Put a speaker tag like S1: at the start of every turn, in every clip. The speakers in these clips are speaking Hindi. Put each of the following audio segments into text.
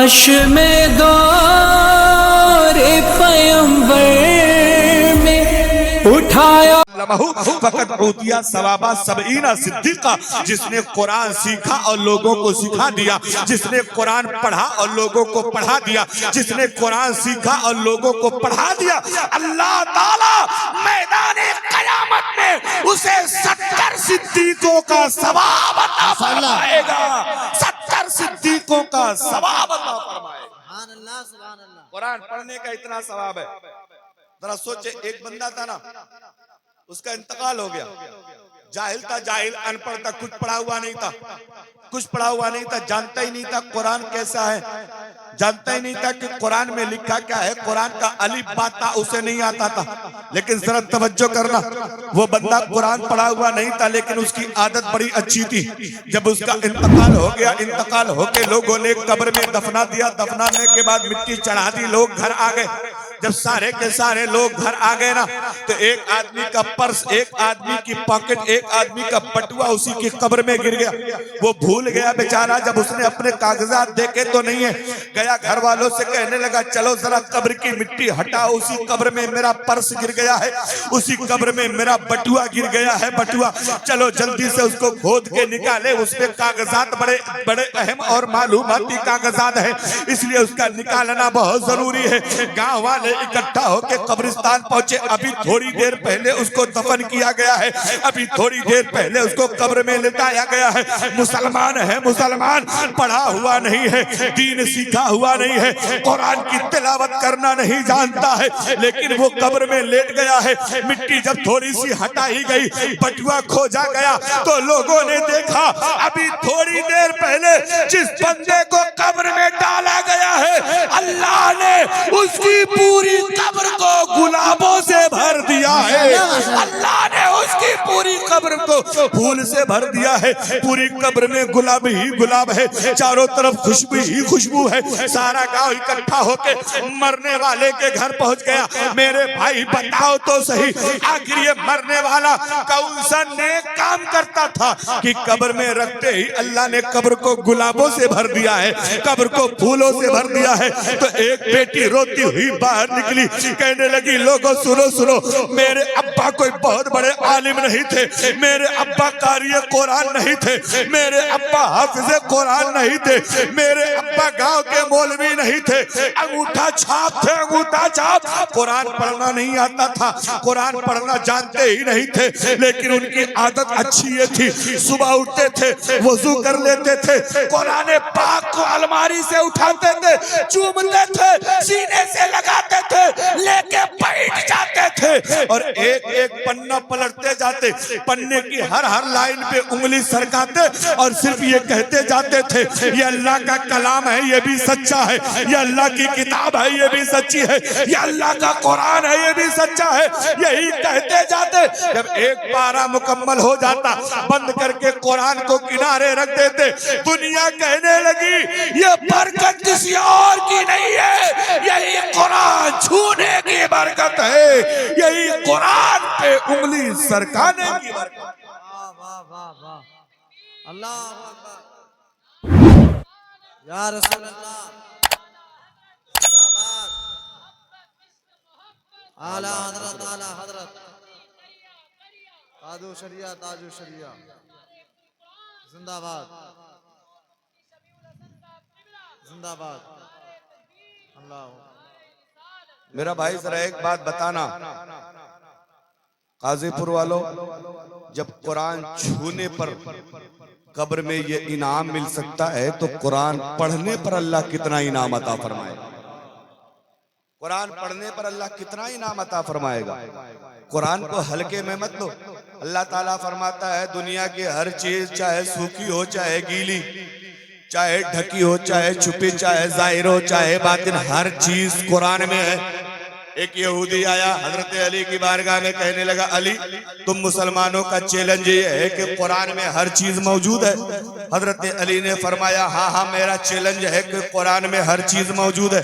S1: काश में दौरे पैगंबर में उठाया
S2: सवाबा सबईना सिद्दीका, जिसने कुरान सीखा और लोगों को सिखा दिया, जिसने कुरान पढ़ा और लोगों को पढ़ा दिया, जिसने कुरान सीखा और लोगों को पढ़ा दिया, अल्लाह ताला मैदाने कयामत में उसे 70 सिद्दीकों का सवाब अता फरमाएगा। 70 सिद्दीकों का सवाब अता फरमाएगा। कुरान पढ़ने का इतना सवाब है। जरा सोचे, एक बंदा था ना, उसका इंतकाल हो गया। जाहिल था, जाहिल अनपढ़ था, कुछ पढ़ा हुआ नहीं था, कुछ पढ़ा हुआ नहीं था, जानता ही नहीं था कुरान कैसा है, जानता ही नहीं था कि कुरान में लिखा क्या है। कुरान का अलिफ बा ता उसे नहीं आता था। लेकिन जरा तवज्जो करना, वो बंदा कुरान पढ़ा हुआ नहीं था, लेकिन उसकी आदत बड़ी अच्छी थी। जब उसका इंतकाल हो गया, इंतकाल होके लोगों ने कब्र में दफना दिया, दफनाने के बाद मिट्टी चढ़ा दी, लोग घर आ गए। जब सारे के सारे लोग घर आ गए ना, तो एक आदमी का पर्स, एक आदमी की पॉकेट, एक आदमी का बटुआ उसी की कब्र में गिर गया। वो भूल गया बेचारा। जब उसने अपने कागजात देखे तो नहीं है, गया घर वालों से कहने लगा, चलो जरा कब्र की मिट्टी हटाओ, उसी कब्र में मेरा पर्स गिर गया है, उसी कब्र में मेरा बटुआ गिर गया है, बटुआ चलो जल्दी से उसको खोद के निकाले। उसमें कागजात बड़े बड़े अहम और मालूमाती कागजात है, इसलिए उसका निकालना बहुत जरूरी है। गाँव वाले इकट्ठा होके कब्रिस्तान पहुंचे। अभी थोड़ी देर पहले उसको दफन किया गया है, अभी थोड़ी देर पहले उसको कब्र में लिटाया गया है। मुसलमान है, मुसलमान पढ़ा हुआ नहीं है, दीन सीखा हुआ नहीं है, कुरान की तिलावत करना नहीं जानता है, लेकिन वो कब्र में लेट गया है। मिट्टी जब थोड़ी सी हटाई गई, बटुआ खोजा गया, तो लोगों ने देखा अभी थोड़ी देर पहले जिस बंदे को कब्र में डाला गया है, अल्लाह ने उसकी पूरी कब्र को गुलाबों से भर दिया है। अल्लाह ने उसकी पूरी कब्र को फूल से भर दिया है। पूरी कब्र में गुलाब ही गुलाब है, चारों तरफ खुशबू ही खुशबू है। सारा गांव इकट्ठा होके मरने वाले के घर पहुंच गया। मेरे भाई बताओ तो सही, आखिर ये मरने वाला कौन सा नेक काम करता था कि कब्र में रखते ही अल्लाह ने कब्र को गुलाबों से भर दिया है, कब्र को फूलों से भर दिया है। तो एक बेटी रोती हुई बाहर निकली, कहने लगी, लोगों सुनो सुनो, मेरे अब्बा कोई बहुत बड़े आलिम नहीं थे, मेरे अब्बा कारी कुरान नहीं थे, मेरे अब्बा हाफिज़े कुरान नहीं थे, मेरे अब्बा गांव के मौलवी नहीं थे, अंगूठा छाप थे, अंगूठा छाप। कुरान पढ़ना नहीं आता था, कुरान पढ़ना जानते ही नहीं थे, लेकिन उनकी आदत अच्छी ये थी, सुबह उठते थे, वजू कर लेते थे, कुरान पाक को अलमारी से उठाते थे, चूमते थे, सीने से लगाते थे, लेके बैठ जाते थे और एक एक पन्ना पलटते जाते, पन्ने की हर हर लाइन पे उंगली सरकाते और सिर्फ ये कहते जाते थे, ये अल्लाह का कलाम है, ये भी सच्चा है, ये अल्लाह की किताब है, ये भी सच्ची है, ये अल्लाह का कुरान है, ये भी सच्चा है। यही कहते जाते। जब एक पारा मुकम्मल हो जाता, बंद करके कुरान को किनारे रख देते। दुनिया कहने लगी, ये बरकत किसी और की नहीं है, यही कुरान छूने की बरकत है, यही कुरान पे उंगली सरकाने की बरकत। वाह वाह वाह वाह, अल्लाह अकबर, या रसूल अल्लाह, जिंदाबाद, आला हजरत, आला हजरत, ताजो शरिया, ताजो शरिया, जिंदाबाद, जिंदाबाद, अल्लाह। मेरा भाई जरा एक बात बताना, गाजीपुर वालों, जब कुरान छूने पर कब्र में ये इनाम मिल सकता है, तो कुरान पढ़ने पर अल्लाह कितना इनाम अता फरमाएगा? कुरान पढ़ने पर अल्लाह कितना इनाम अता फरमाएगा? कुरान को हल्के में मत लो। अल्लाह ताला फरमाता है, दुनिया की हर चीज, चाहे सूखी हो चाहे गीली, चाहे ढकी हो चाहे छुपी, चाहे जाहिर हो चाहे बातिन, हर चीज कुरान में है। एक यहूदी आया हजरत अली की बारगाह में, कहने लगा अली तुम मुसलमानों का चैलेंज ये है कि कुरान में हर चीज मौजूद है। हजरत अली ने फरमाया हाँ हाँ मेरा चैलेंज है कि कुरान में हर चीज मौजूद है।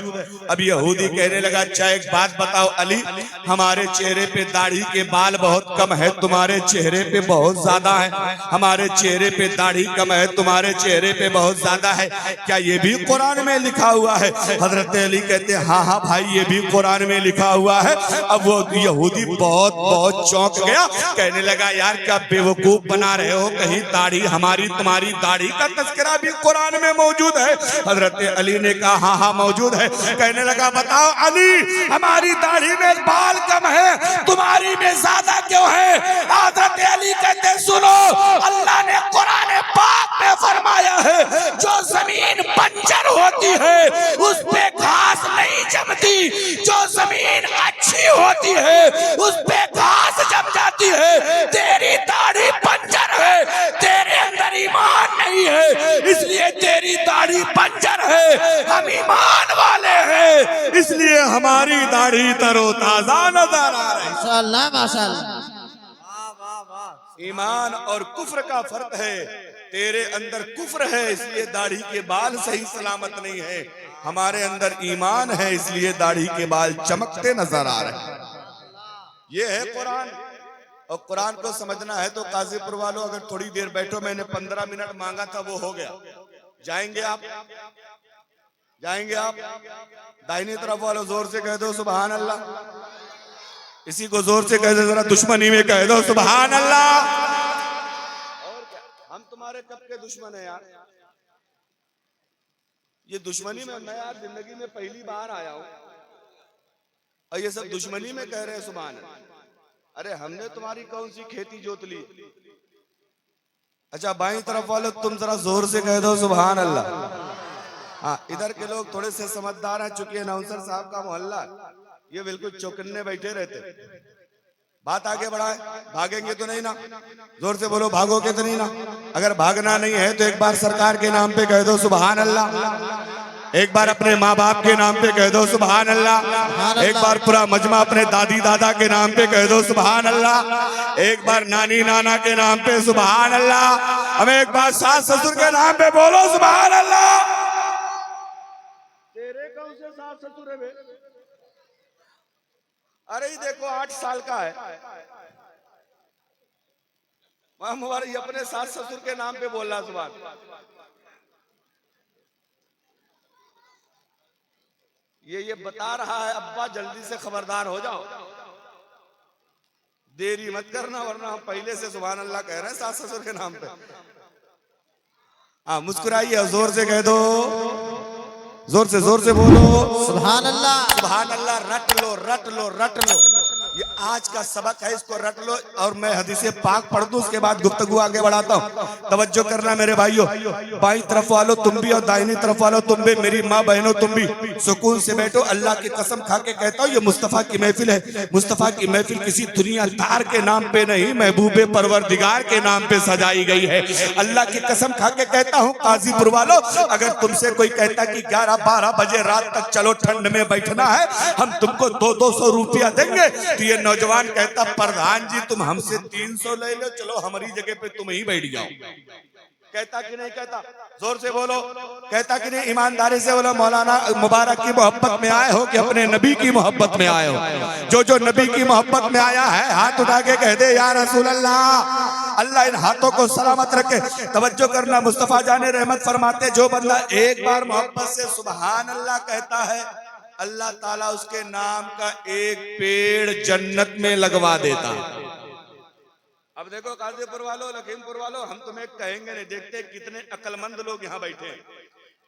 S2: अब यहूदी कहने लगा अच्छा एक बात बताओ अली, हमारे चेहरे पे दाढ़ी के बाल बहुत कम है, तुम्हारे चेहरे पे बहुत ज्यादा है। हमारे चेहरे पे दाढ़ी कम है, तुम्हारे चेहरे पे बहुत ज्यादा है, क्या ये भी कुरान में लिखा हुआ है? हजरत अली कहते हैं हाँ हाँ भाई ये भी कुरान में लिखा हुआ है। अब वो यहूदी बहुत बहुत चौंक गया, कहने लगा यार क्या बेवकूफ बना रहे हो, कहीं दाढ़ी हमारी तुम्हारी दाढ़ी का तस्करा भी कुरान में मौजूद है? हजरत अली ने कहा हाँ हाँ मौजूद है। कहने लगा बताओ अली हमारी दाढ़ी में बाल कम है, तुम्हारी में ज्यादा क्यों है? हजरत अली कहते सुनो, अल्लाह ने कुरान पाक में फरमाया है जो जमीन बंजर होती है उस पे घास नहीं जमती, जो जमीन अच्छी होती है उस पे घास जम जाती है। तेरी दाढ़ी बंजर है, तेरे अंदर ईमान नहीं है, इसलिए तेरी दाढ़ी बंजर है। हम ईमान वाले हैं इसलिए हमारी दाढ़ी तरोताजा नजर आ रही है।
S3: माशाअल्लाह माशाअल्लाह।
S2: ईमान और कुफ्र का फर्क है, तेरे अंदर कुफ्र है इसलिए दाढ़ी के बाल सही सलामत नहीं है, हमारे अंदर ईमान है इसलिए दाढ़ी के बाल चमकते नजर आ रहे हैं। ये है कुरान। और कुरान को समझना है तो काजीपुर वालों अगर थोड़ी देर बैठो, मैंने 15 मिनट मांगा था वो हो गया। जाएंगे आप? जाएंगे आप? दाहिनी तरफ वालों जोर से कह दो सुभान अल्लाह। इसी को जोर से कह दो जरा, दुश्मनी में कह दो सुभान अल्लाह। और क्या, हम तुम्हारे कब के दुश्मन है यार? ये दुश्मनी में मैं यार जिंदगी में पहली बार आया हूं और ये सब दुश्मनी में कह रहे हैं सुभान अल्लाह। अरे हमने तुम्हारी कौन सी खेती जोत ली? अच्छा बाईं तरफ वालों तुम जरा जोर से कह दो सुभान अल्लाह। हाँ इधर के लोग थोड़े से समझदार हैं, चूंकि अनाउंसर साहब का मोहल्ला ये बिल्कुल चौकन्ने बैठे रहते। बात आगे बढ़ाए, भागेंगे तो नहीं ना? जोर से बोलो भागोगे तो नहीं ना? अगर भागना नहीं है तो एक बार सरकार के नाम पे कह दो सुभान अल्लाह, एक बार अपने माँ बाप के नाम पे कह दो सुभान अल्लाह, एक बार पूरा मजमा अपने दादी दादा के नाम पे कह दो सुभान अल्लाह, एक बार नानी नाना के नाम पे सुभान अल्लाह, हमें एक बार सास ससुर के नाम पे बोलो सुभान अल्लाह। तेरे कौन से सास ससुर है बे? अरे ही देखो 8 साल का है, हमारे अपने सास ससुर के नाम पे बोल रहा सुभान। ये बता रहा है अब्बा जल्दी से खबरदार हो जाओ, देरी मत करना वरना हम पहले से सुभान अल्लाह कह रहे हैं सास ससुर के नाम पे। हाँ मुस्कुराइए और जोर से कह दो, जोर से बोलो
S3: सुभान अल्लाह।
S2: सुभान अल्लाह। रट लो रट लो रट लो, ये आज का सबक है, इसको रट लो। और मैं हदीसे पाक पढ़ दूं उसके बाद गुफ्तगू आगे बढ़ाता हूँ। तवज्जो करना मेरे भाइयों, बाईं तरफ वालों तुम भी और दाहिनी तरफ वालों तुम भी, मेरी माँ बहनों तुम भी सुकून से बैठो। अल्लाह की कसम खा के कहता हूँ ये मुस्तफा की महफिल है। मुस्तफा की महफिल किसी दुनियादार के नाम पे नहीं, महबूबे परवरदिगार के नाम पे सजाई गई है। अल्लाह की कसम खा के कहता हूँ काजीपुर वालों, अगर तुमसे कोई कहता कि 11-12 बजे रात तक चलो ठंड में बैठना है, हम तुमको 200-200 रुपया देंगे, तो ये नौजवान कहता प्रधान जी तुम हमसे 300 ले लो, चलो हमारी जगह पे तुम ही बैठ जाओ। कहता कि नहीं कहता? जोर से बोलो, कहता कि नहीं? ईमानदारी से बोलो। मौलाना मुबारक की मोहब्बत में आए हो कि अपने नबी की मोहब्बत में आए हो? जो नबी की मोहब्बत में आया है हाथ उठा के कह दे या रसूल अल्लाह। अल्लाह इन हाथों को सलामत रखे। तवज्जो करना, मुस्तफा जाने रहमत फरमाते जो बंदा एक बार मोहब्बत से सुभान अल्लाह कहता है, अल्लाह ताला उसके नाम का एक पेड़ जन्नत में लगवा देता है। अब देखो काजीपुर वालों, लखीमपुर वालों, हम तुम्हें कहेंगे नहीं, देखते कितने अक्लमंद लोग यहाँ बैठे हैं।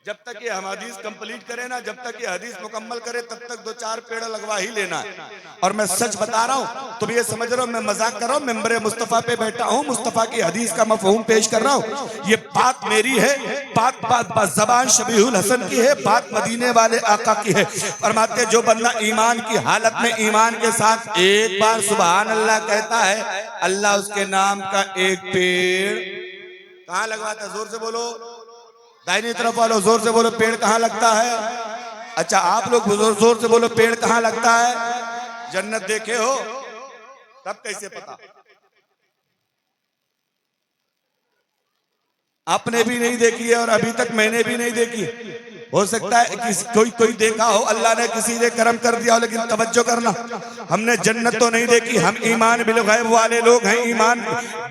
S2: जब तक ये हम हदीस कंप्लीट करे ना, जब तक ये हदीस मुकम्मल करे तब तक 2-4 पेड़ लगवा ही लेना है। और मैं सच बता रहा हूँ, तुम ये समझ रहे हो मैं मजाक कर रहा हूँ? मेंबरे मुस्तफा पे बैठा हूँ, मुस्तफा की हदीस का मफहूम पेश कर रहा हूँ। ये बात मेरी है, बात जबान शबीहुल हसन की है, बात मदीने वाले आका की है। फरमाते जो बंदा ईमान की हालत में ईमान के साथ एक बार सुभान अल्लाह कहता है, अल्लाह उसके नाम का एक पेड़ कहाँ लगवाता है? जोर से बोलो। दाहिनी तरफ वालों जोर से बोलो, पेड़ कहाँ लगता है? अच्छा आप लोग जोर से बोलो, पेड़ कहाँ लगता है? जन्नत देखे हो? तब कैसे पता? आपने भी नहीं देखी है और अभी तक मैंने भी नहीं देखी। हो सकता है कि कोई देखा हो, अल्लाह ने किसी ने करम कर दिया हो, लेकिन तवज्जो करना, हमने जन्नत तो नहीं देखी। हम ईमान बिल गैब वाले लोग हैं, ईमान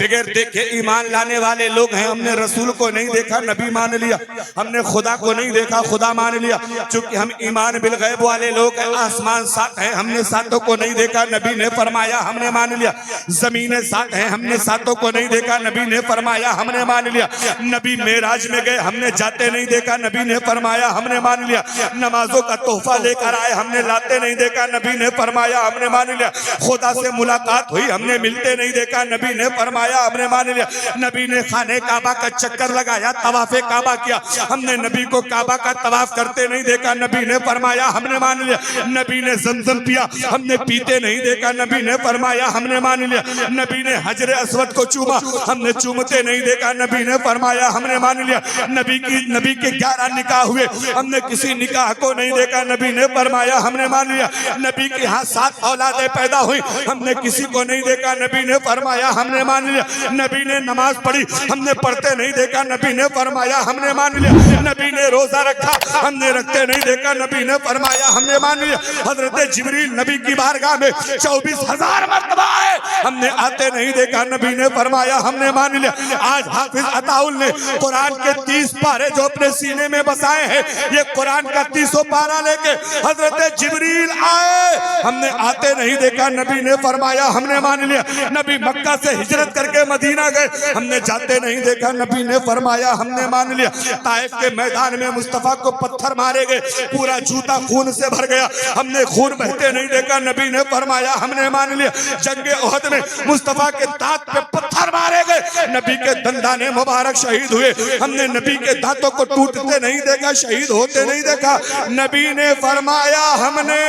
S2: बगैर देखे ईमान लाने वाले लोग हैं। हमने रसूल को नहीं देखा, नबी मान लिया। हमने खुदा को नहीं देखा, खुदा मान लिया। चूंकि हम ईमान बिल गैब वाले लोग हैं, आसमान सात है, हमने सातों को नहीं देखा, नबी ने फरमाया, हमने मान लिया। जमीनें सात है, हमने सातों को नहीं देखा, नबी ने फरमाया, हमने मान लिया। नबी मेराज में गए, हमने जाते नहीं देखा, नबी ने फरमाया, हमने मान लिया। नमाजों का तोहफा लेकर आए, हमने लाते नहीं देखा, नबी ने फरमाया, हमने मान लिया। खुदा से मुलाकात हुई, हमने मिलते नहीं देखा, नबी ने फरमाया, हमने मान लिया। नबी ने खाने काबा का चक्कर लगाया, तवाफे काबा किया, हमने नबी को काबा का तवाफ करते नहीं देखा, नबी ने फरमाया, हमने मान लिया। नबी ने जमजम पिया, हमने पीते नहीं देखा, नबी ने फरमाया, हमने मान लिया। नबी ने हजरे अस्वद को चूमा, हमने चूमते नहीं देखा, नबी ने फरमाया, हमने मान लिया। नबी के 11 निकाह हुए, हमने किसी निकाह को नहीं देखा, नबी ने फरमाया, हमने मान लिया। नबी के यहाँ 7 औलादें पैदा हुई, हमने किसी को नहीं देखा, नबी ने फरमाया, हमने मान लिया। नबी ने नमाज पढ़ी, हमने पढ़ते नहीं देखा, नबी ने फरमाया, हमने मान लिया। नबी ने रोजा रखा, हमने रखते नहीं देखा, नबी ने फरमाया, हमने मान लिया। हजरत जिब्रील नबी की बारगाह में 24,000 मरतबा आए, हमने आते नहीं देखा, नबी ने फरमाया, हमने मान लिया। आज हाफिज अताउल ने कुरान के 30 पारे जो अपने सीने में बसाए हैं, ये कुरान का 30 पारा लेके हजरत जिब्रील आए, हमने आते नहीं देखा, नबी ने फरमाया, हमने मान लिया। नबी मक्का से हिजरत करके मदीना गए, हमने जाते नहीं देखा, नबी ने फरमाया, हमने मान लिया। ताइफ के मैदान में मुस्तफा को पत्थर मारे गए, पूरा जूता खून से भर गया, हमने खून बहते नहीं देखा, नबी ने फरमाया, हमने मान लिया। जंगे ओहद में मुस्तफा के दांत पे पत्थर मारे गए, नबी के दंदाने मुबारक शहीद हुए, हमने नबी के दांतों को टूटते नहीं देखा, शहीद होते नहीं देखा, नबी ने फरमाया, हमने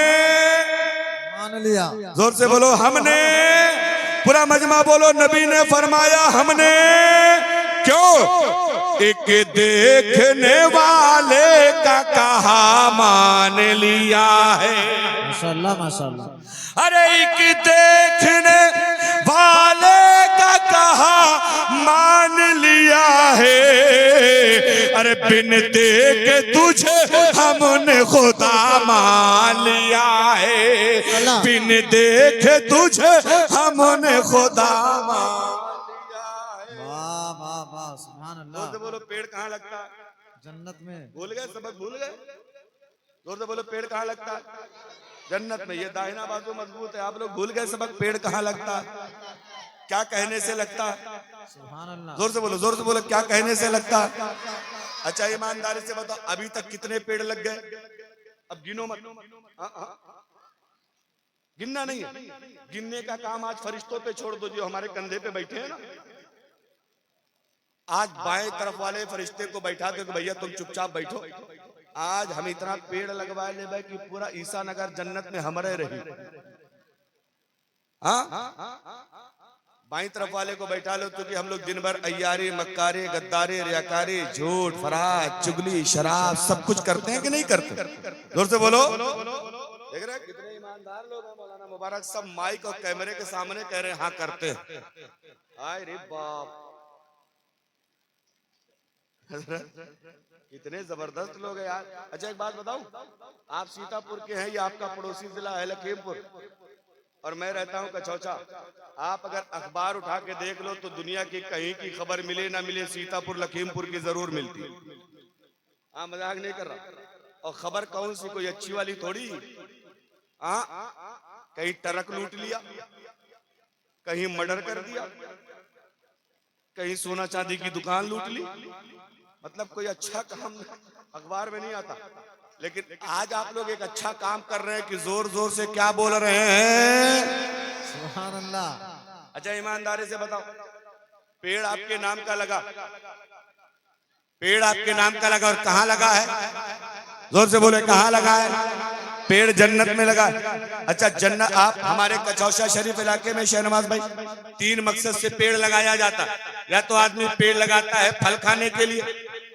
S3: मान लिया।
S2: जोर से बोलो, हमने। पूरा मजमा बोलो, नबी ने फरमाया, हमने। क्यों? एक देखने वाले का कहा मान लिया है।
S3: माशाअल्लाह माशाअल्लाह।
S2: अरे एक देखने वाले का कहा मान लिया है। अरे बिन देखे तुझे हमने खुदा मान लिया है, बिन देखे तुझे हमने खुदा मान लिया है।
S3: वाह वाह वाह, सुभान अल्लाह।
S2: जोर से बोलो, पेड़ कहाँ लगता है?
S3: जन्नत में।
S2: भूल गए, सबक भूल गए? जोर से बोलो, पेड़ कहाँ लगता है? जन्नत में। ये दाहिना बाजू मजबूत है, आप लोग भूल गए सबक। पेड़ कहाँ लगता है? क्या कहने से लगता है?
S3: सुभान अल्लाह।
S2: जोर से बोलो, जोर से बोलो, क्या कहने से लगता है? अच्छा ईमानदारी से बताओ, अभी तक कितने पेड़ लग गए? अब गिनो मत। गिनना नहीं है, गिनने का काम आज फरिश्तों पे छोड़ दो जो हमारे कंधे पे बैठे हैं ना। आज बाएं तरफ वाले फरिश्ते को बैठा दो कि भैया तुम चुपचाप बैठो। आज हम इतना पेड़ लगवाए ले भाई कि पूरा ईसा नगर जन्नत में हमारे रही। हाँ, बाई तरफ वाले को बैठा लो, क्योंकि हम लोग दिन भर अय्यारी, मक्कारी, गद्दारी, रियाकारी, झूठ, फराज, चुगली, शराब सब कुछ करते हैं कि नहीं करते? जोर से बोलो। देख रहे कितने ईमानदार लोग हैं मौलाना मुबारक, सब माइक और कैमरे के सामने कह रहे हैं हाँ करते हैं। आय रे बाप, कितने जबरदस्त लोग हैं यार। अच्छा एक बात बताऊं, आप सीतापुर के हैं, ये आपका पड़ोसी जिला है लखीमपुर, और मैं रहता हूं कचौचा। आप अगर अखबार उठा के देख लो तो दुनिया की कहीं की खबर मिले ना मिले, सीतापुर लखीमपुर की जरूर मिलती है। हाँ, मजाक नहीं कर रहा। और खबर कौन सी, कोई अच्छी वाली थोड़ी। कहीं ट्रक लूट लिया, कहीं मर्डर कर दिया, कहीं सोना चांदी की दुकान लूट ली, मतलब कोई अच्छा काम अखबार में नहीं आता। लेकिन आज आप लोग एक अच्छा काम कर रहे हैं कि जोर जोर से क्या बोल रहे हैं?
S3: सुभान अल्लाह।
S2: अच्छा ईमानदारी से बताओ, पेड़ आपके नाम का लगा, पेड़ आपके नाम का लगा, और कहाँ लगा है? जोर से बोले, कहाँ लगा है? पेड़ जन्नत में लगा। अच्छा जन्नत, आप हमारे कचौसा शरीफ इलाके में शहनवाज भाई 3 मकसद से पेड़ लगाया जाता। या तो आदमी पेड़ लगाता है फल खाने के लिए,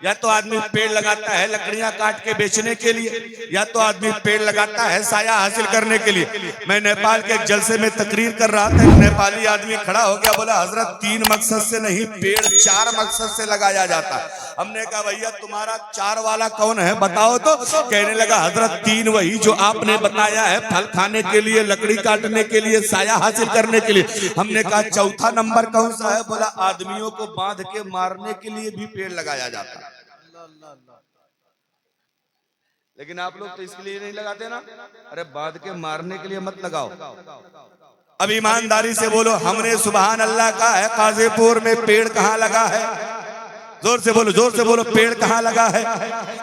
S2: या तो आदमी पेड़ लगाता है लकड़ियां काट के बेचने के लिए, या तो आदमी पेड़ लगाता है साया हासिल करने के लिए। मैं नेपाल के एक जलसे में तकरीर कर रहा था, एक नेपाली आदमी खड़ा हो गया, बोला हजरत 3 मकसद से नहीं, पेड़ 4 मकसद से लगाया जाता है। हमने कहा भैया तुम्हारा 4 वाला कौन है बताओ तो। कहने लगा हजरत 3 वही जो आपने बताया है, फल खाने के लिए, लकड़ी काटने के लिए, साया हासिल करने के लिए। हमने कहा चौथा नंबर कौन सा है? बोला आदमियों को बांध के मारने के लिए भी पेड़ लगाया जाता है। लेकिन आप लोग तो इसके लिए नहीं लगाते ना, अरे बांध के मारने के लिए मत लगाओ। अब ईमानदारी से बोलो, हमने सुभान अल्लाह का है काजीपुर में पेड़ कहाँ लगा है? जोर से बोलो, जोर से बोलो, पेड़ कहाँ लगा है?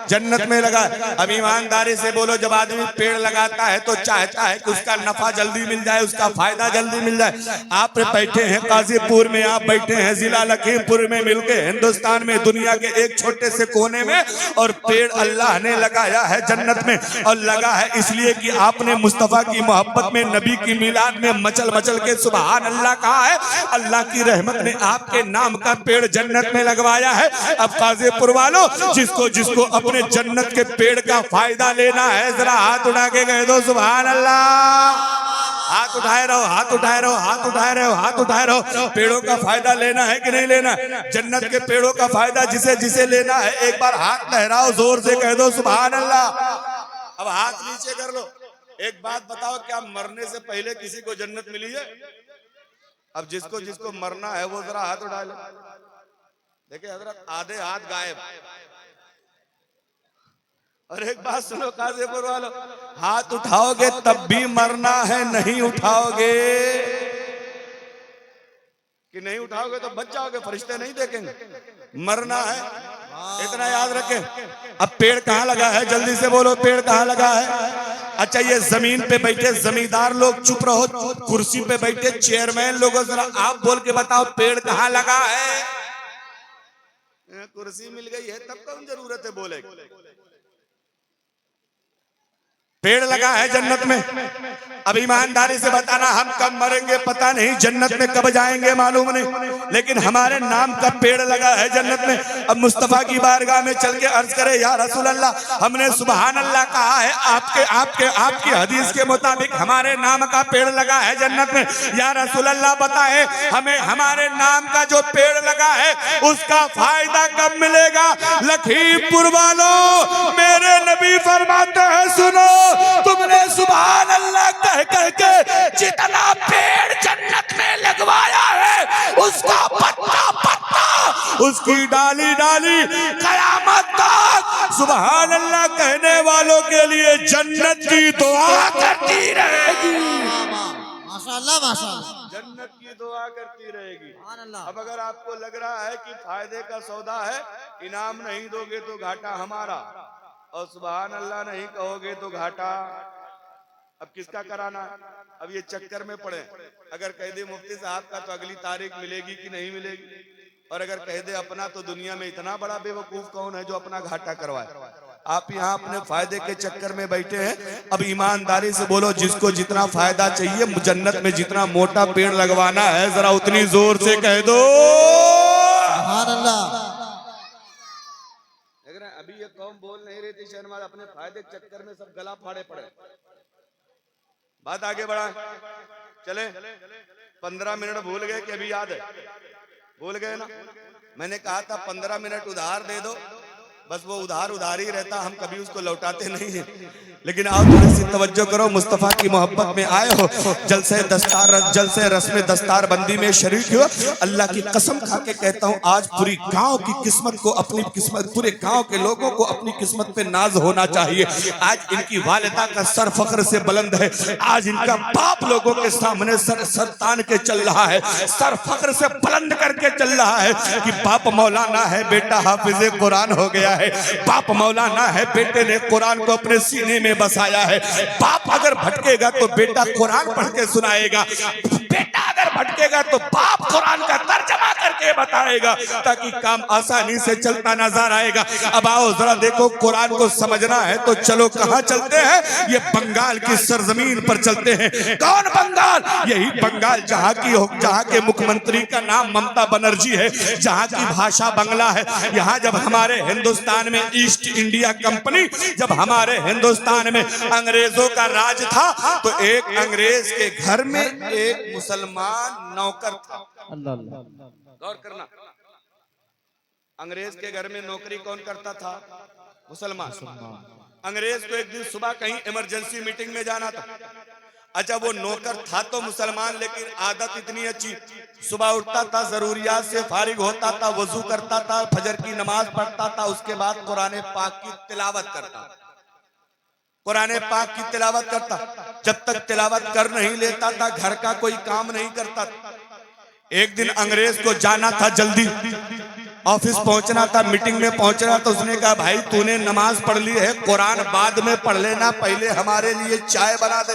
S2: जन्नत में लगा है। अब ईमानदारी से बोलो, जब आदमी पेड़ लगाता है तो चाहता है कि उसका नफा जल्दी मिल जाए, उसका फायदा जल्दी मिल जाए। आप बैठे हैं काजीपुर में, आप बैठे हैं जिला लखीमपुर में, मिलके हिंदुस्तान में, दुनिया के एक छोटे से कोने में, और पेड़ अल्लाह ने लगाया है जन्नत में। और लगा है इसलिए कि आपने मुस्तफा की मोहब्बत में, नबी की मिलाद में मचल मचल के सुभान अल्लाह कहा है। अल्लाह की रहमत ने आपके नाम का पेड़ जन्नत में लगवाया है। अब काजीपुर वालों, जिसको जिसको अपने जन्नत के पेड़ का फायदा लेना है, जरा हाथ उठा के कह दो सुभान अल्लाह। हाथ उठाए रहो, हाथ उठाए रहो, हाथ उठाए रहो, हाथ उठाए रहो। पेड़ों का फायदा लेना है कि नहीं लेना? जन्नत के पेड़ों का फायदा जिसे जिसे लेना है, एक बार हाथ लहराओ, जोर से कह दो सुभान अल्लाह। अब हाथ नीचे कर लो। एक बात बताओ, क्या मरने से पहले किसी को जन्नत मिली है? अब जिसको जिसको मरना है वो जरा हाथ उठा ले। देखिए हजरत, आधे हाथ गायब। और एक बात सुनो काजीपुर वालों, हाथ उठाओगे तब भी मरना है, नहीं उठाओगे कि नहीं उठाओगे तो बच जाओगे, फरिश्ते नहीं देखेंगे। मरना है, इतना याद रखें। अब पेड़ कहाँ लगा है? जल्दी से बोलो, पेड़ कहाँ लगा है? अच्छा, ये जमीन पे बैठे जमींदार लोग चुप रहो, कुर्सी पे बैठे चेयरमैन लोगों, जरा आप बोल के बताओ पेड़ कहाँ लगा है? कुर्सी मिल गई है तब कौन जरूरत है बोले। पेड़ लगा है जन्नत में। अब ईमानदारी से बताना, हम कब मरेंगे पता नहीं, जन्नत में कब जाएंगे मालूम नहीं, लेकिन हमारे नाम का पेड़ लगा है जन्नत में। अब मुस्तफा की बारगाह में चल के अर्ज करे, या रसूल अल्लाह, हमने सुभान अल्लाह कहा है, आपकी हदीस के मुताबिक हमारे नाम का पेड़ लगा है जन्नत में। या रसूल अल्लाह बताए, हमें हमारे नाम का जो पेड़ लगा है उसका फायदा कब मिलेगा? लखीमपुर वालों, मेरे नबी फरमाते हैं, सुनो, तुमने सुभान अल्लाह कह कह के जितना पेड़ जन्नत में लगवाया है, उसका पत्ता पत्ता, उसकी डाली डाली, कयामत तक सुभान अल्लाह कहने वालों के लिए जन्नत की दुआ करती रहेगी।
S3: माशाअल्लाह, माशाअल्लाह,
S2: जन्नत की दुआ करती रहेगी। अब अगर आपको लग रहा है कि फायदे का सौदा है, इनाम नहीं दोगे तो घाटा हमारा, और सुभान अल्लाह नहीं कहोगे तो घाटा अब किसका कराना? अब ये चक्कर में पड़े, अगर कह दे मुफ्ती साहब का तो अगली तारीख मिलेगी कि नहीं मिलेगी, और अगर कह दे अपना, तो दुनिया में इतना बड़ा बेवकूफ कौन है जो अपना घाटा करवाए? आप यहाँ अपने फायदे के चक्कर में बैठे हैं। अब ईमानदारी से बोलो, जिसको जितना फायदा चाहिए, जन्नत में जितना मोटा पेड़ लगवाना है, जरा उतनी जोर से कह दो
S3: सुभान अल्लाह।
S2: अभी ये कौम बोल नहीं रही थी शहनवाज, अपने फायदे के चक्कर में सब गला फाड़े पड़े। बात आगे बढ़ा, चले 15 मिनट भूल गए कि अभी याद है? भूल गए ना? मैंने कहा था 15 मिनट उधार दे दो, बस वो उधार उधार ही रहता, हम कभी उसको लौटाते नहीं हैं। लेकिन आओ थोड़ी सी तवज्जो करो, मुस्तफा की मोहब्बत में आए हो, जलसे रस्म दस्तार बंदी में शरीक हो। अल्लाह की कसम खा के कहता हूँ, आज पूरी गांव की किस्मत को, अपनी किस्मत, पूरे गांव के लोगों को अपनी किस्मत पे नाज होना चाहिए। आज इनकी वालिदा का सर फख्र से बुलंद है, आज इनका बाप लोगों के सामने सर तान के चल रहा है, सर फख्र से बुलंद करके चल रहा है कि बाप मौलाना है, बेटा हाफिज कुरान हो गया है। बाप मौलाना है, बेटे ने कुरान को अपने सीने में बसाया है। बाप अगर भटकेगा तो बेटा कुरान पढ़ के सुनाएगा, बेटा अगर भटकेगा तो बाप कुरान का तर्जमा करके बताएगा ताकि काम आसानी से चलता नजर आएगा। अब आओ जरा देखो, कुरान को समझना है तो चलो कहाँ चलते हैं? ये बंगाल की सरजमीन पर चलते हैं। कौन बंगाल? यही बंगाल जहाँ के मुख्यमंत्री का नाम ममता बनर्जी है, जहाँ की भाषा बंगला है। यहाँ जब हमारे हिंदुस्तान में ईस्ट इंडिया कंपनी, जब हमारे हिंदुस्तान में अंग्रेजों का राज था तो एक अंग्रेज के घर में एक मुसलमान नौकर था। गौर करना, अंग्रेज के घर में नौकरी कौन करता था? मुसलमान। अंग्रेज को एक दिन सुबह कहीं इमरजेंसी मीटिंग में जाना था। अच्छा, वो नौकर था तो मुसलमान, लेकिन आदत इतनी अच्छी, सुबह उठता था, जरूरियात से फारिग होता था, वजू करता था, फजर की नमाज पढ़ता था, उसके बाद कुरान पाक की तिलावत करता। कुरान पाक की तिलावत करता। जब तक तिलावत कर नहीं लेता था घर का कोई काम नहीं करता। एक दिन अंग्रेज को जाना था, जल्दी ऑफिस पहुंचना था, मीटिंग में पहुंचना था। उसने कहा, भाई तूने नमाज पढ़ ली है, कुरान बाद में पढ़ लेना, पहले हमारे लिए चाय बना दे,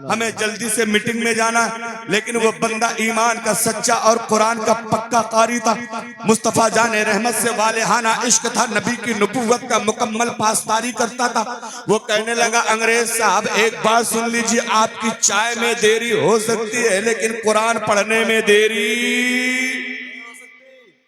S2: हमें जल्दी से मीटिंग में जाना। लेकिन वो बंदा ईमान का सच्चा और कुरान का पक्का कारी था। मुस्तफा जाने रहमत से वालेहाना इश्क था, नबी की नबूवत का मुकम्मल पासदारी करता था। वो कहने लगा, अंग्रेज साहब एक बात सुन लीजिए, आपकी चाय में देरी हो सकती है लेकिन कुरान पढ़ने में देरी,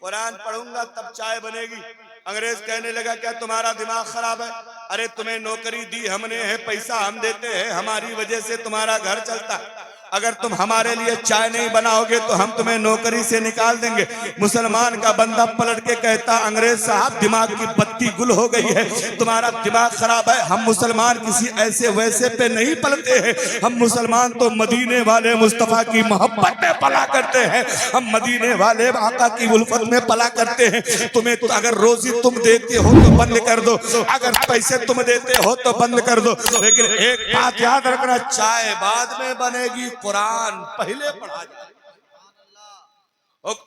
S2: कुरान पढ़ूंगा तब चाय बनेगी। अंग्रेज कहने लगा, क्या तुम्हारा दिमाग खराब है? अरे तुम्हें नौकरी दी हमने है, पैसा हम देते हैं, हमारी वजह से तुम्हारा घर चलता है। अगर तुम हमारे लिए चाय नहीं बनाओगे तो हम तुम्हें नौकरी से निकाल देंगे। मुसलमान का बंदा पलट के कहता, अंग्रेज साहब दिमाग की बत्ती गुल हो गई है, तुम्हारा दिमाग खराब है। हम मुसलमान किसी ऐसे वैसे पे नहीं पलते हैं, हम मुसलमान तो मदीने वाले मुस्तफा की मोहब्बत में पला करते हैं, हम मदीने वाले आका की उल्फत में पला करते हैं। तुम्हें तो अगर रोजी तुम देते हो तो बंद कर दो, अगर पैसे तुम देते हो तो बंद कर दो, लेकिन एक बात याद रखना, चाय बाद में बनेगी, कुरान पहले पढ़ा जाए।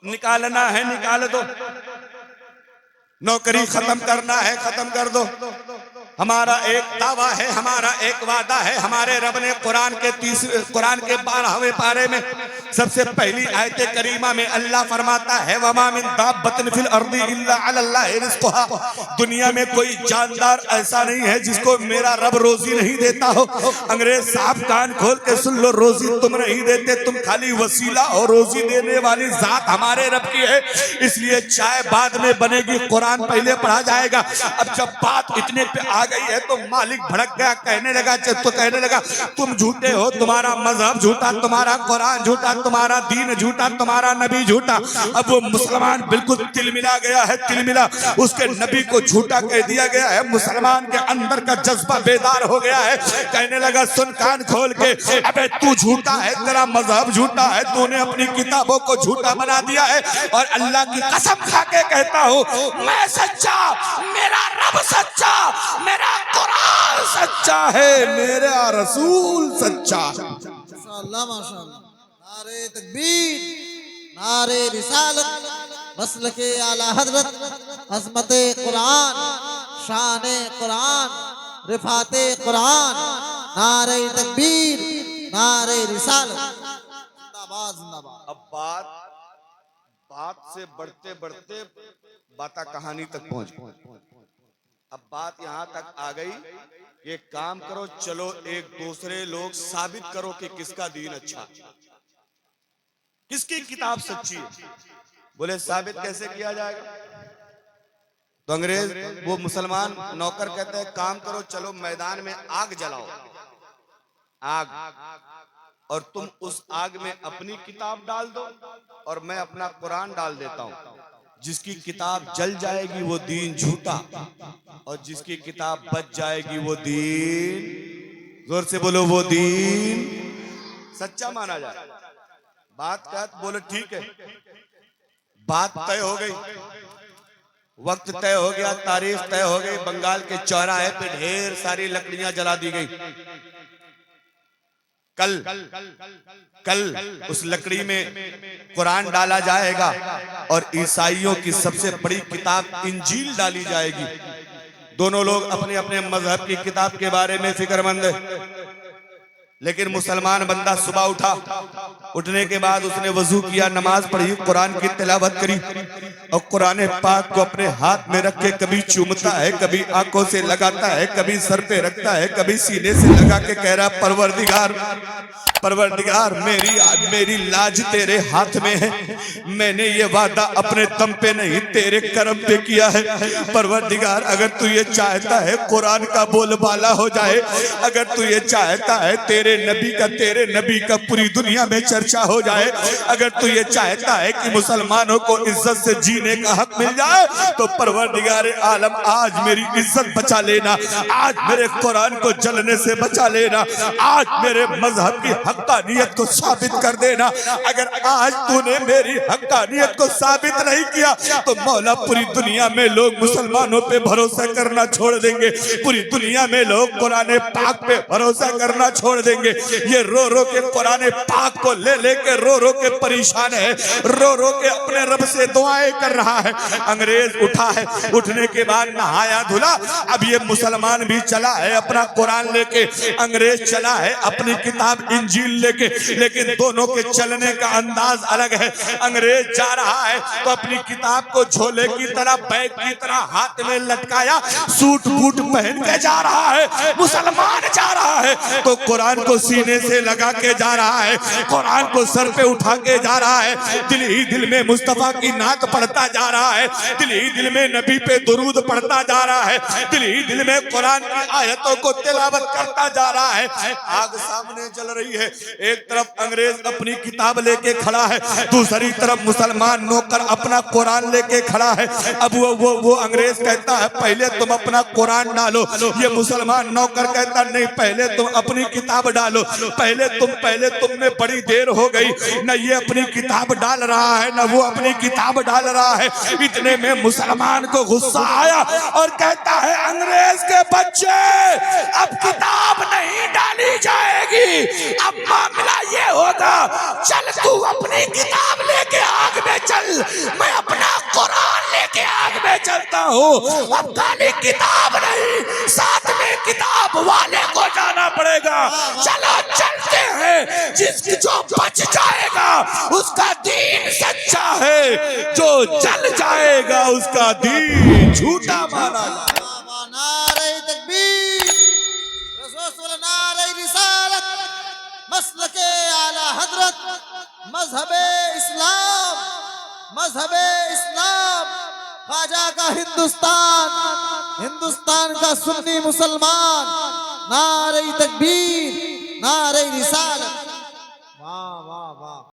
S2: निकालना है निकाल दो, नौकरी खत्म करना है खत्म कर दो। हमारा एक दावा है, हमारा एक वादा है। हमारे रब ने कुरान के 12वें पारे में सबसे पहली आयत करीमा में अल्लाह फरमाता है, वमा मिन दाब्बतिन फिल अर्दी इल्ला अलल्लाहि रिज़्क़ुहा। दुनिया में कोई जानदार ऐसा नहीं है जिसको मेरा रब रोजी नहीं देता हो। अंग्रेज साहब कान खोल के सुन लो, रोजी तुम नहीं देते, तुम खाली वसीला और रोजी देने वाली जात हमारे रब की है। इसलिए चाय बाद में बनेगी, कुरान पहले पढ़ा जाएगा। अब जब बात इतने पे आ गई है तो मालिक भड़क गया, कहने लगा तुम झूठे हो, तुम्हारा मजहब झूठा, तुम्हारा कुरान झूठा, तुम्हारा दीन झूठा, तुम्हारा नबी झूठा। अब वो मुसलमान बिल्कुल तिलमिला गया है, तिलमिला, उसके नबी को झूठा कह दिया गया है। मुसलमान के अंदर का जज्बा बेदार हो गया है, कहने लगा, सुन कान खोल के, अबे तू झूठा है, तेरा मजहब झूठा है, तूने अपनी किताबों को झूठा बना दिया है। और अल्लाह की कसम खा के कहता हूँ, मैं सच्चा, मेरा रब सच्चा, मेरा कुरान सच्चा है, मेरा रसूल सच्चा।
S3: माशाअल्लाह माशाअल्लाह। नारे तकबीर, नारे रिसालत, मसलके आला हजरत, अज़मते कुरान, शाने कुरान, रिफाते कुरान, नारे तकबीर, नारे रिसालत, जिंदाबाद जिंदाबाद।
S2: अब बात से बढ़ते बढ़ते बाता कहानी तक पहुंच। अब बात यहां तक आ गई, ये काम करो, चलो एक दूसरे लोग साबित करो कि किसका दीन अच्छा, किसकी किताब सच्ची है। बोले साबित कैसे किया जाएगा? तो अंग्रेज वो मुसलमान नौकर कहते हैं, काम करो, चलो मैदान में आग जलाओ, आग, और तुम उस आग में अपनी किताब डाल दो और मैं अपना कुरान डाल देता हूं। जिसकी किताब जल जाएगी वो दीन झूठा, और जिसकी किताब बच जाएगी वो दीन, जोर से बोलो, वो दीन सच्चा माना जाए। बात क्या? बोले ठीक है, बात तय हो गई, वक्त तय हो गया, तारीख तय हो गई। बंगाल के चौराहे पे ढेर सारी लकड़ियां जला दी गई। कल उस लकड़ी में कुरान डाला जाएगा और ईसाइयों की सबसे बड़ी किताब इंजील डाली जाएगी। दोनों लोग अपने अपने मजहब की किताब के बारे में फिक्रमंद है। लेकिन मुसलमान बंदा सुबह उठा, उठने के बाद उसने वजू किया, नमाज पढ़ी, कुरान की तिलावत करी और कुरान पाक को अपने हाथ में रख के कभी चूमता है, कभी आंखों से लगाता है, कभी सर पे रखता है, कभी सीने से लगा के कह रहा परवरदिगार, परवरदिगार मेरी लाज तेरे हाथ में है, मैंने ये वादा अपने दम पे नहीं तेरे करम पे किया है। परवरदिगार अगर तू ये चाहता है कुरान का बोलबाला हो जाए, अगर तू ये चाहता है तेरे नबी का पूरी दुनिया में चर्चा हो जाए, अगर तू ये चाहता है कि मुसलमानों को इज्जत से जीने का हक मिल जाए, तो परवरदिगार आलम आज मेरी इज्जत बचा लेना, आज मेरे कुरान को जलने से बचा लेना, आज मेरे मजहब की हक्कानियत को साबित कर देना। अगर आज तूने मेरी हक्कानियत को साबित नहीं किया तो मौला पूरी दुनिया में लोग मुसलमानों पे भरोसा करना छोड़ देंगे, पूरी दुनिया में लोग कुरान पाक पे भरोसा करना छोड़ देंगे। ये रो रो के कुरान पाक को ले लेके रो रो के परेशान है, रो रो के अपने रब से दुआएं कर रहा है। अंग्रेज उठा है, उठने के बाद नहाया धुला, अब ये मुसलमान भी चला है अपना कुरान लेके, अंग्रेज चला है अपनी किताब इंजील लेके, लेकिन दोनों के चलने का अंदाज अलग है। अंग्रेज जा रहा है तो अपनी किताब को झोले की तरह, बैग की तरह हाथ में लटकाया, सूट बूट पहन के जा रहा है। मुसलमान जा रहा है तो कुरान को सीने से लगा के जा रहा है, कुरान को सर पे उठा के जा रहा है, दिल ही दिल में मुस्तफा की नात पढ़ता जा रहा है, दिल ही दिल में नबी पे दुरूद पढ़ता जा रहा है, दिल ही दिल में कुरान की आयतों को तिलावत करता जा रहा है। आग सामने जल रही है, एक तरफ अंग्रेज अपनी किताब लेके खड़ा है, दूसरी तरफ मुसलमान नौकर अपना कुरान लेके खड़ा है। अब वो अंग्रेज कहता है पहले तुम अपना कुरान डालो, ये मुसलमान नौकर कहता नहीं पहले तुम अपनी किताब डालो, पहले तुम में बड़ी देर हो गई, न ये अपनी किताब डाल रहा है न वो अपनी किताब डाल रहा है। इतने में मुसलमान को गुस्सा आया और कहता है अंग्रेज के बच्चे अब किताब नहीं डाली जाएगी, अब मामला ये होगा, चल तू अपनी किताब लेके आग में चल, मैं अपना कुरान लेके आग में चलता हूँ। अब खाली किताब नहीं, साथ में किताब वाले को जाना पड़ेगा। चलो चलते हैं, जो बच जाएगा उसका दीन सच्चा है, जो जल जाएगा उसका दीन झूठा माना जाएगा।
S3: नारे तकबीर, रसूल नारे रिसालत, मसलके आला हजरत, मजहबे इस्लाम, मजहबे इस्लाम, ख्वाजा का हिंदुस्तान, हिंदुस्तान का सुन्नी मुसलमान, नारे तकबीर, नारे रिसालत।